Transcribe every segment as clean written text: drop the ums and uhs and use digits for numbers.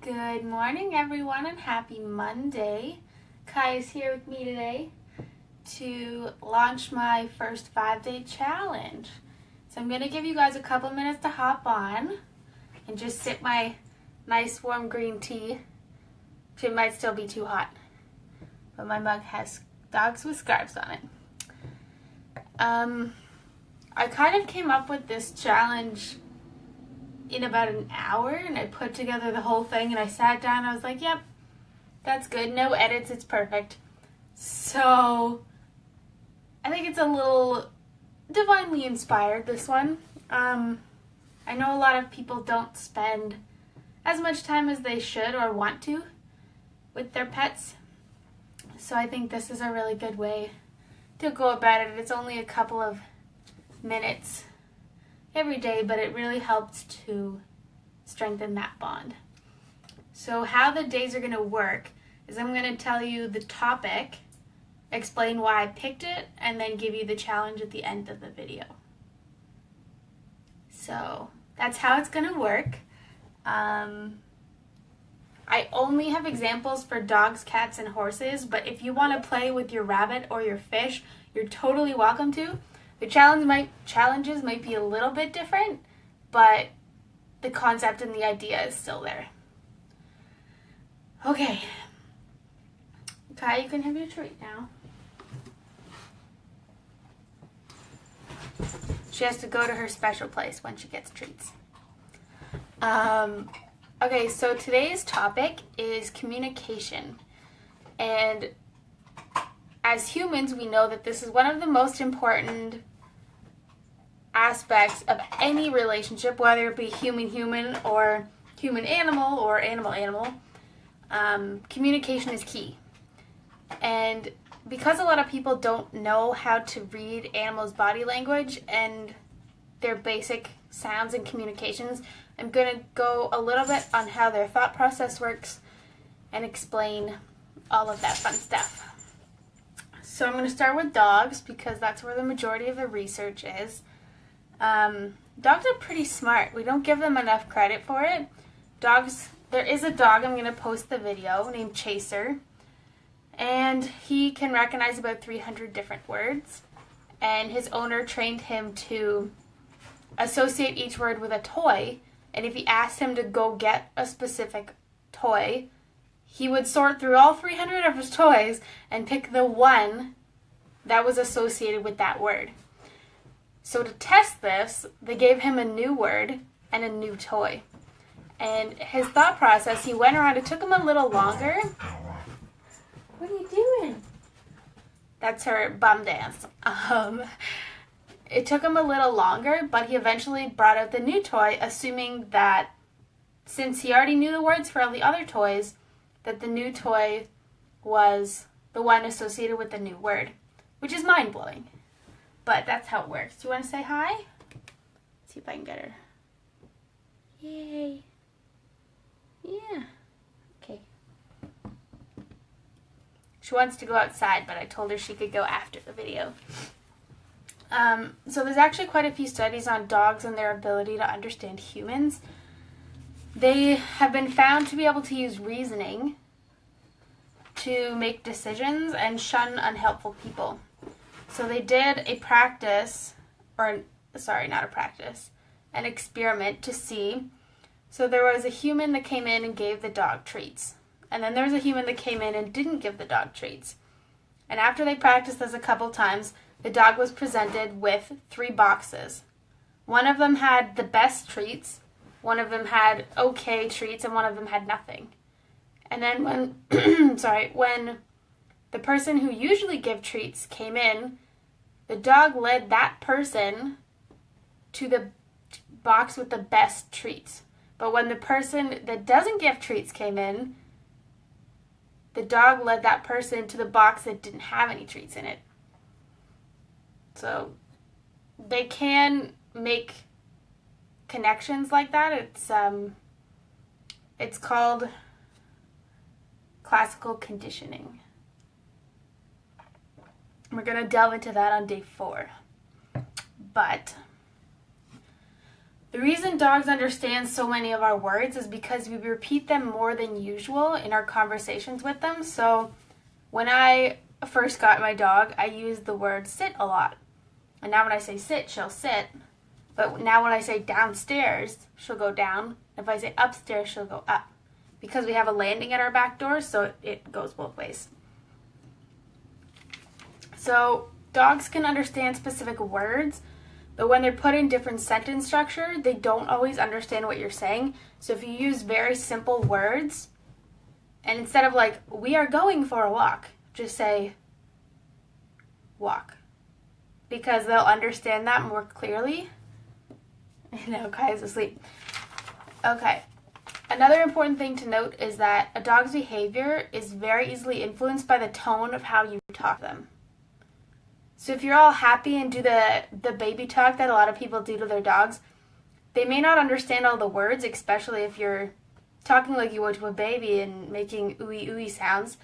Good morning, everyone, and happy Monday. Kai is here with me today to launch my first 5-day challenge. So I'm going to give you guys a couple minutes to hop on and just sip my nice warm green tea. It might still be too hot, but my mug has dogs with scarves on it. I kind of came up with this challenge in about an hour, and I put together the whole thing, and I sat down and I was like, yep, that's good, no edits, it's perfect. So I think it's a little divinely inspired, this one. I know a lot of people don't spend as much time as they should or want to with their pets, so I think this is a really good way to go about it. It's only a couple of minutes every day, but it really helps to strengthen that bond. So how the days are going to work is I'm going to tell you the topic, explain why I picked it, and then give you the challenge at the end of the video. So that's how it's going to work. I only have examples for dogs, cats, and horses, but if you want to play with your rabbit or your fish, you're totally welcome to. The challenges might be a little bit different, but the concept and the idea is still there. Okay. Kai, you can have your treat now. She has to go to her special place when she gets treats. Okay, so today's topic is communication. And as humans, we know that this is one of the most important aspects of any relationship, whether it be human-human or human-animal or animal-animal. Communication is key. And because a lot of people don't know how to read animals' body language and their basic sounds and communications, I'm going to go a little bit on how their thought process works and explain all of that fun stuff. So I'm going to start with dogs because that's where the majority of the research is. Dogs are pretty smart. We don't give them enough credit for it. There is a dog, I'm going to post the video, named Chaser, and he can recognize about 300 different words, and his owner trained him to associate each word with a toy, and if he asked him to go get a specific toy, he would sort through all 300 of his toys and pick the one that was associated with that word. So to test this, they gave him a new word and a new toy. And his thought process, he went around, it took him a little longer. What are you doing? That's her bum dance. It took him a little longer, but he eventually brought out the new toy, assuming that since he already knew the words for all the other toys, that the new toy was the one associated with the new word, which is mind-blowing. But that's how it works. Do you want to say hi? Let's see if I can get her. Yay. Yeah. Okay. She wants to go outside, but I told her she could go after the video. So there's actually quite a few studies on dogs and their ability to understand humans. They have been found to be able to use reasoning to make decisions and shun unhelpful people. So they did an experiment to see. So there was a human that came in and gave the dog treats. And then there was a human that came in and didn't give the dog treats. And after they practiced this a couple times, the dog was presented with 3 boxes. One of them had the best treats, one of them had okay treats, and one of them had nothing. And then when the person who usually gives treats came in, the dog led that person to the box with the best treats. But when the person that doesn't give treats came in, the dog led that person to the box that didn't have any treats in it. So they can make connections like that. It's called classical conditioning. We're going to delve into that on day 4. But The reason dogs understand so many of our words is because we repeat them more than usual in our conversations with them. So when I first got my dog, I used the word sit a lot. And now when I say sit, she'll sit. But now when I say downstairs, she'll go down. If I say upstairs, she'll go up. Because we have a landing at our back door, so it goes both ways. So dogs can understand specific words, but when they're put in different sentence structure, they don't always understand what you're saying. So if you use very simple words, and instead of like, we are going for a walk, just say, walk. Because they'll understand that more clearly. No, Kaya's asleep. Okay. Another important thing to note is that a dog's behavior is very easily influenced by the tone of how you talk to them. So if you're all happy and do the baby talk that a lot of people do to their dogs, they may not understand all the words, especially if you're talking like you would to a baby and making ooey ooey sounds.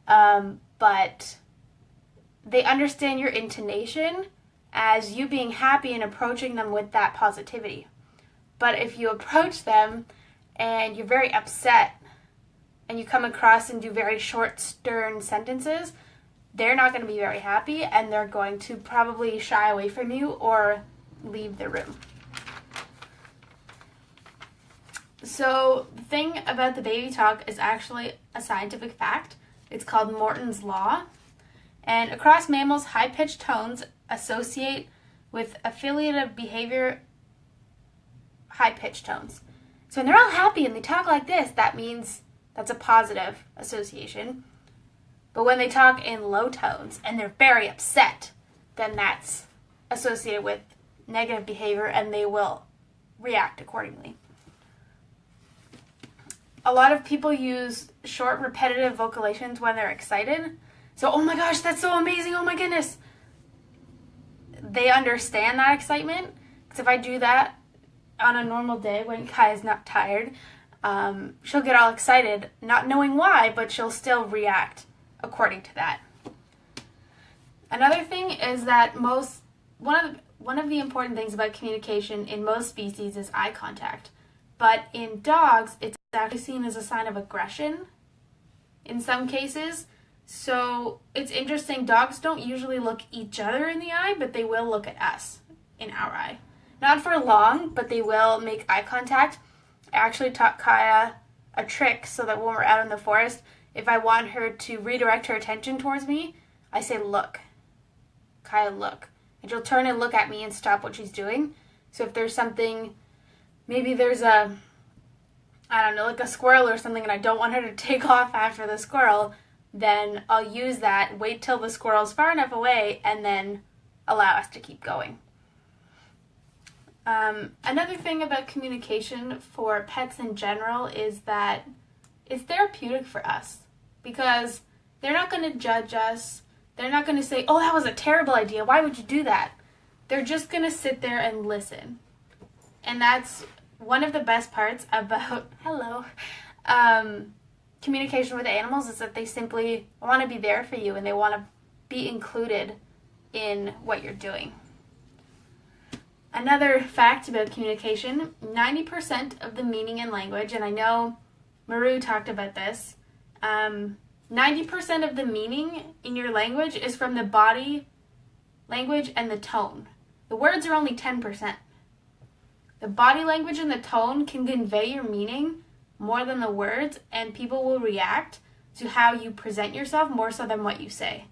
But they understand your intonation as you being happy and approaching them with that positivity. But if you approach them and you're very upset and you come across and do very short, stern sentences, they're not going to be very happy and they're going to probably shy away from you or leave the room. So the thing about the baby talk is actually a scientific fact. It's called Morton's Law. And across mammals, high-pitched tones associate with affiliative behavior, high-pitched tones. So when they're all happy and they talk like this, that means that's a positive association. But when they talk in low tones and they're very upset, then that's associated with negative behavior and they will react accordingly. A lot of people use short, repetitive vocalizations when they're excited. So, oh my gosh, that's so amazing, oh my goodness. They understand that excitement. Because if I do that on a normal day when Kaya's not tired, she'll get all excited, not knowing why, but she'll still react according to that. Another thing is that one of the important things about communication in most species is eye contact. But in dogs, it's actually seen as a sign of aggression in some cases. So it's interesting, dogs don't usually look each other in the eye, but they will look at us in our eye. Not for long, but they will make eye contact. I actually taught Kaya a trick so that when we're out in the forest, if I want her to redirect her attention towards me, I say, look. Kaya, look. And she'll turn and look at me and stop what she's doing. So if there's something, maybe there's like a squirrel or something, and I don't want her to take off after the squirrel, then I'll use that, wait till the squirrel's far enough away, and then allow us to keep going. Another thing about communication for pets in general is that it's therapeutic for us because they're not going to judge us. They're not going to say, oh, that was a terrible idea. Why would you do that? They're just going to sit there and listen. And that's one of the best parts about, communication with animals is that they simply want to be there for you and they want to be included in what you're doing. Another fact about communication, 90% of the meaning in language, and I know Maru talked about this, 90% of the meaning in your language is from the body language and the tone. The words are only 10%. The body language and the tone can convey your meaning more than the words, and people will react to how you present yourself more so than what you say.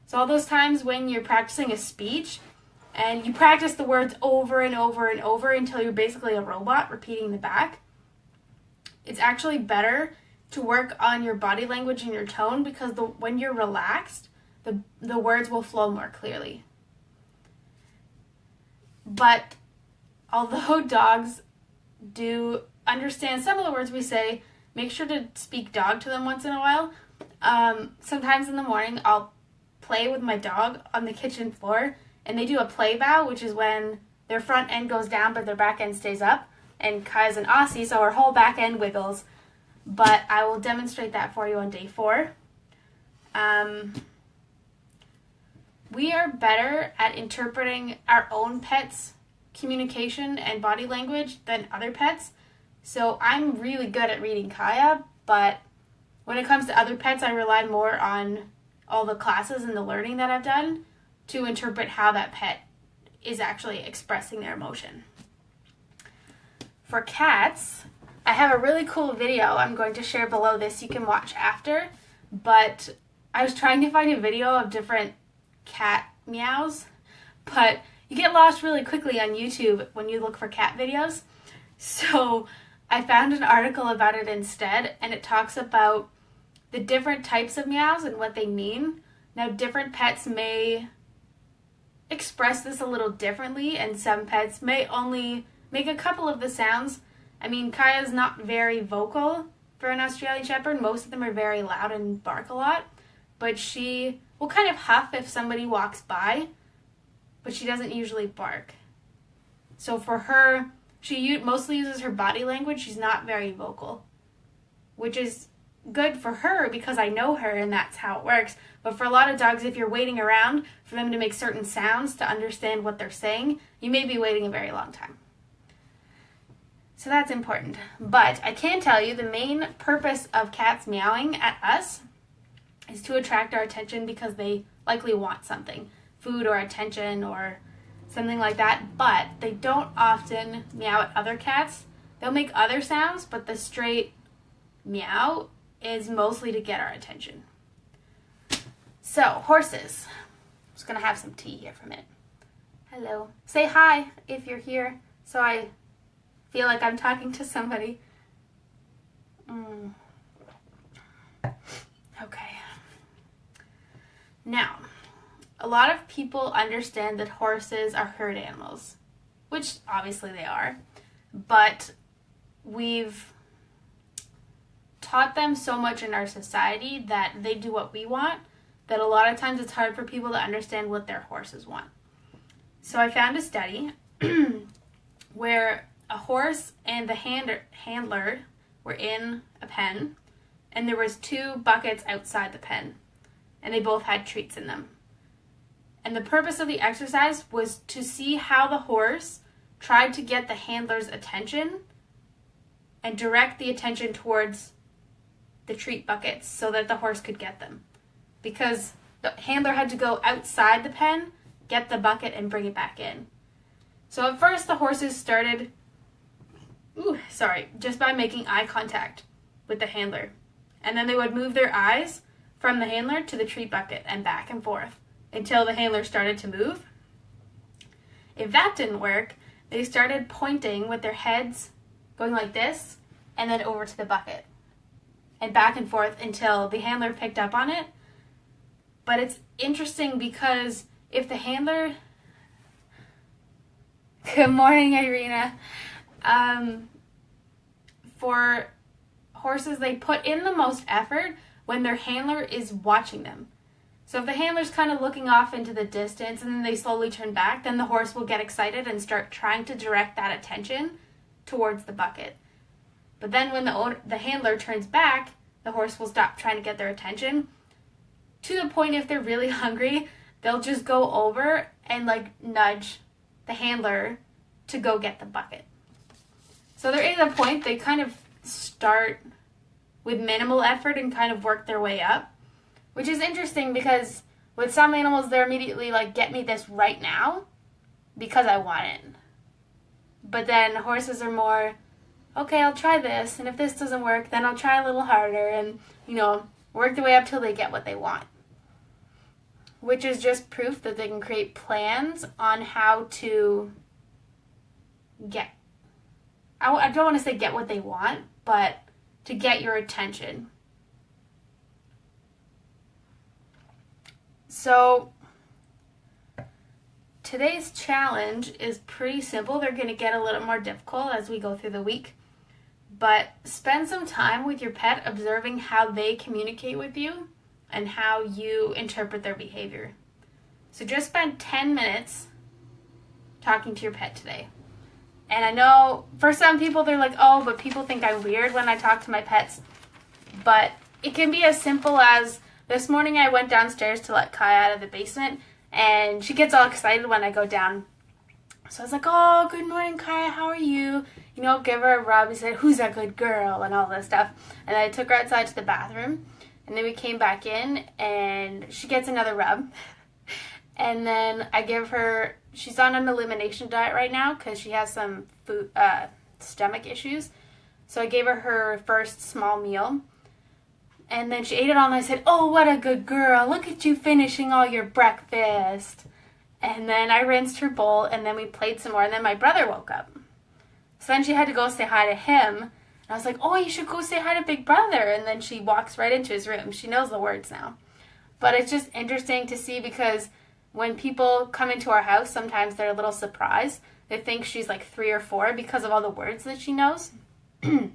So all those times when you're practicing a speech, and you practice the words over and over and over until you're basically a robot repeating the back, it's actually better to work on your body language and your tone because when you're relaxed, the words will flow more clearly. But although dogs do understand some of the words we say, make sure to speak dog to them once in a while. Sometimes in the morning, I'll play with my dog on the kitchen floor, and they do a play bow, which is when their front end goes down but their back end stays up. And Kaya's an Aussie, so her whole back end wiggles. But I will demonstrate that for you on day 4. We are better at interpreting our own pets' communication and body language than other pets. So I'm really good at reading Kaya, but when it comes to other pets, I rely more on all the classes and the learning that I've done to interpret how that pet is actually expressing their emotion. For cats, I have a really cool video I'm going to share below this you can watch after, but I was trying to find a video of different cat meows, but you get lost really quickly on YouTube when you look for cat videos. So I found an article about it instead, and it talks about the different types of meows and what they mean. Now, different pets may express this a little differently, and some pets may only make a couple of the sounds. I mean, Kaya's not very vocal for an Australian Shepherd. Most of them are very loud and bark a lot, but she will kind of huff if somebody walks by, but she doesn't usually bark. So for her, she mostly uses her body language. She's not very vocal, which is good for her because I know her and that's how it works. But for a lot of dogs, if you're waiting around for them to make certain sounds to understand what they're saying, you may be waiting a very long time. So that's important. But I can tell you the main purpose of cats meowing at us is to attract our attention because they likely want something, food or attention or something like that. But they don't often meow at other cats. They'll make other sounds, but the straight meow is mostly to get our attention. So, horses. I'm just going to have some tea here for a minute. Hello. Say hi if you're here so I feel like I'm talking to somebody. Okay. Now, a lot of people understand that horses are herd animals, which obviously they are, but we've taught them so much in our society that they do what we want, that a lot of times it's hard for people to understand what their horses want. So I found a study where a horse and the handler were in a pen, and there was 2 buckets outside the pen, and they both had treats in them. And the purpose of the exercise was to see how the horse tried to get the handler's attention and direct the attention towards the treat buckets so that the horse could get them. Because the handler had to go outside the pen, get the bucket, and bring it back in. So at first the horses started just by making eye contact with the handler. And then they would move their eyes from the handler to the treat bucket and back and forth until the handler started to move. If that didn't work, they started pointing with their heads going like this and then over to the bucket and back and forth until the handler picked up on it. But it's interesting because if the handler... Good morning, Irina. For horses, they put in the most effort when their handler is watching them. So if the handler's kind of looking off into the distance and then they slowly turn back, then the horse will get excited and start trying to direct that attention towards the bucket. But then when the handler turns back, the horse will stop trying to get their attention. To the point, if they're really hungry, they'll just go over and nudge the handler to go get the bucket. So there is a point they kind of start with minimal effort and kind of work their way up, which is interesting because with some animals, they're immediately like, get me this right now because I want it. But then horses are more, okay, I'll try this, and if this doesn't work, then I'll try a little harder and, work their way up till they get what they want. Which is just proof that they can create plans on how to get, I don't want to say get what they want, but to get your attention. So today's challenge is pretty simple. They're going to get a little more difficult as we go through the week. But spend some time with your pet observing how they communicate with you and how you interpret their behavior. So just spend 10 minutes talking to your pet today. And I know for some people they're like, oh, but people think I'm weird when I talk to my pets. But it can be as simple as this morning I went downstairs to let Kaya out of the basement, and she gets all excited when I go down. So I was like, oh, good morning, Kaya, how are you? You know, give her a rub. He said, who's that good girl? And all this stuff. And I took her outside to the bathroom. And then we came back in, and she gets another rub. And then I give her, she's on an elimination diet right now because she has some stomach issues. So I gave her her first small meal. And then she ate it all, and I said, oh, what a good girl. Look at you finishing all your breakfast. And then I rinsed her bowl, and then we played some more, and then my brother woke up. So then she had to go say hi to him. And I was like, oh, you should go say hi to Big Brother. And then she walks right into his room. She knows the words now. But it's just interesting to see because when people come into our house, sometimes they're a little surprised. They think she's like 3 or 4 because of all the words that she knows. I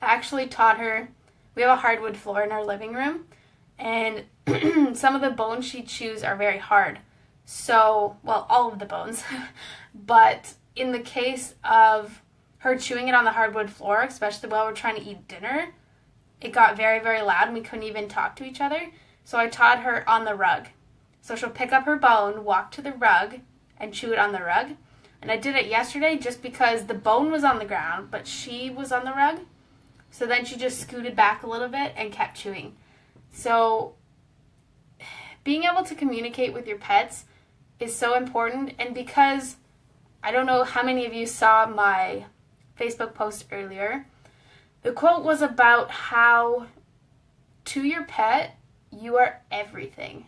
actually taught her, we have a hardwood floor in our living room. And some of the bones she chews are very hard. So, well, all of the bones, but in the case of her chewing it on the hardwood floor, especially while we're trying to eat dinner, it got very, very loud and we couldn't even talk to each other. So I taught her on the rug. So she'll pick up her bone, walk to the rug, and chew it on the rug. And I did it yesterday just because the bone was on the ground, but she was on the rug. So then she just scooted back a little bit and kept chewing. So being able to communicate with your pets is so important, and because I don't know how many of you saw my Facebook post earlier, the quote was about how to your pet, you are everything.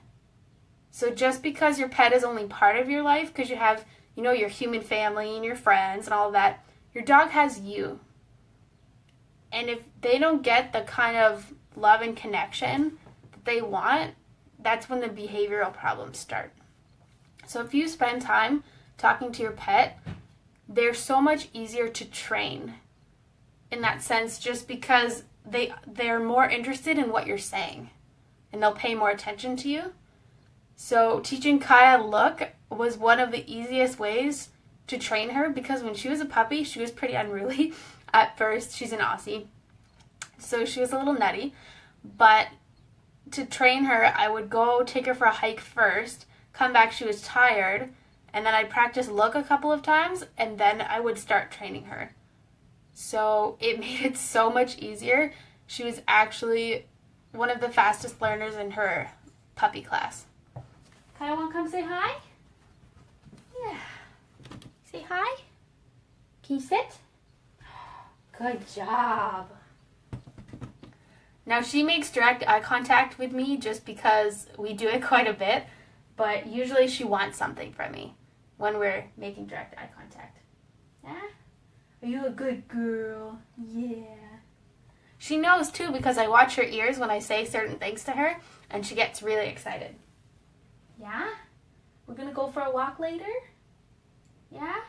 So just because your pet is only part of your life, because you have, you know, your human family and your friends and all of that, your dog has you. And if they don't get the kind of love and connection that they want, that's when the behavioral problems start. So if you spend time talking to your pet, they're so much easier to train in that sense just because they're more interested in what you're saying and they'll pay more attention to you. So teaching Kaya look was one of the easiest ways to train her because when she was a puppy, she was pretty unruly at first. She's an Aussie, so she was a little nutty. But to train her, I would go take her for a hike first, come back, she was tired, and then I'd practice look a couple of times, and then I would start training her. So it made it so much easier. She was actually one of the fastest learners in her puppy class. Kaya, want to come say hi? Yeah. Say hi. Can you sit? Good job. Now she makes direct eye contact with me just because we do it quite a bit, but usually she wants something from me when we're making direct eye contact. Yeah? Are you a good girl? Yeah. She knows too because I watch her ears when I say certain things to her and she gets really excited. Yeah? We're gonna go for a walk later? Yeah?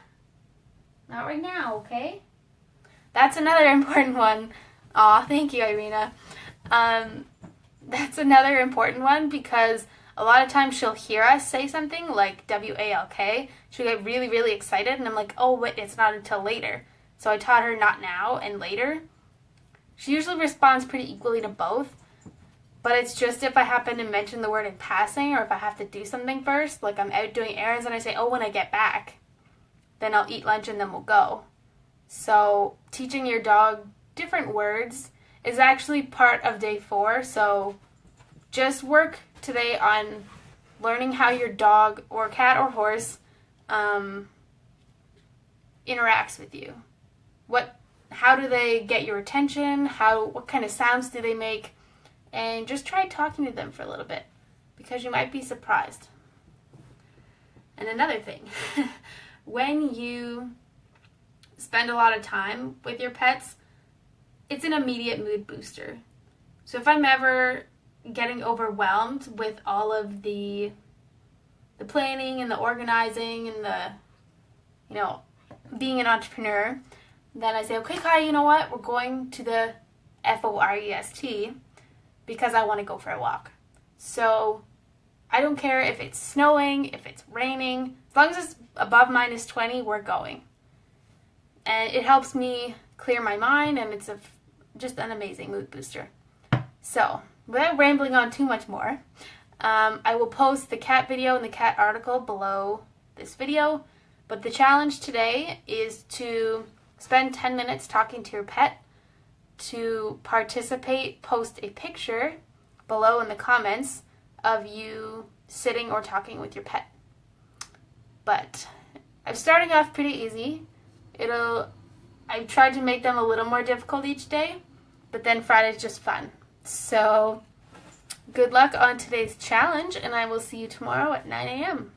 Not right now, okay? That's another important one. Aw, thank you, Irina. That's another important one because a lot of times she'll hear us say something like W-A-L-K. She'll get really, really excited, and I'm like, oh, wait, it's not until later. So I taught her not now and later. She usually responds pretty equally to both, but it's just if I happen to mention the word in passing or if I have to do something first, like I'm out doing errands and I say, oh, when I get back, then I'll eat lunch and then we'll go. So teaching your dog different words is actually part of day 4, so just work today on learning how your dog or cat or horse interacts with you. How do they get your attention? What kind of sounds do they make? And just try talking to them for a little bit because you might be surprised. And another thing, when you spend a lot of time with your pets, it's an immediate mood booster. So if I'm ever getting overwhelmed with all of the planning and the organizing and the, being an entrepreneur, then I say, okay, Kai, you know what? We're going to the FOREST because I want to go for a walk. So I don't care if it's snowing, if it's raining, as long as it's above -20, we're going. And it helps me clear my mind, and it's just an amazing mood booster. So, without rambling on too much more, I will post the cat video and the cat article below this video. But the challenge today is to spend 10 minutes talking to your pet, to participate, post a picture below in the comments of you sitting or talking with your pet. But I'm starting off pretty easy. I've tried to make them a little more difficult each day, but then Friday's just fun. So good luck on today's challenge, and I will see you tomorrow at 9 a.m.